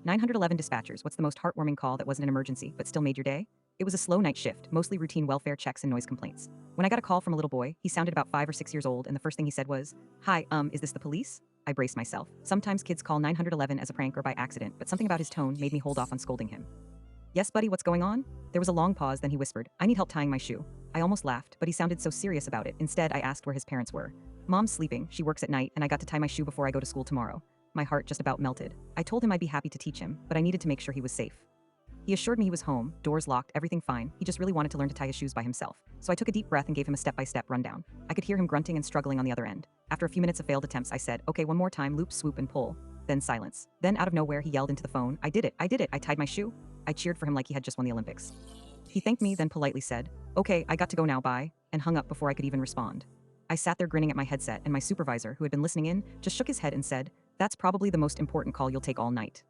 911 dispatchers, what's the most heartwarming call that wasn't an emergency but still made your day? It was a slow night shift, mostly routine welfare checks and noise complaints. When I got a call from a little boy, he sounded about 5 or 6 years old, and the first thing he said was, "Hi, is this the police?" I braced myself. Sometimes kids call 911 as a prank or by accident, but something about his tone made me hold off on scolding him. "Yes, buddy, what's going on?" There was a long pause, then he whispered, "I need help tying my shoe." I almost laughed, but he sounded so serious about it. Instead, I asked where his parents were. "Mom's sleeping, she works at night, and I got to tie my shoe before I go to school tomorrow." My heart just about melted. I told him I'd be happy to teach him, but I needed to make sure he was safe. He assured me he was home, doors locked, everything fine. He just really wanted to learn to tie his shoes by himself. So I took a deep breath and gave him a step-by-step rundown. I could hear him grunting and struggling on the other end. After a few minutes of failed attempts, I said, "Okay, one more time, loop, swoop, and pull." Then silence. Then out of nowhere, he yelled into the phone, "I did it, I did it, I tied my shoe." I cheered for him like he had just won the Olympics. He thanked me, then politely said, "Okay, I got to go now, bye," and hung up before I could even respond. I sat there grinning at my headset, and my supervisor, who had been listening in, just shook his head and said, "That's probably the most important call you'll take all night."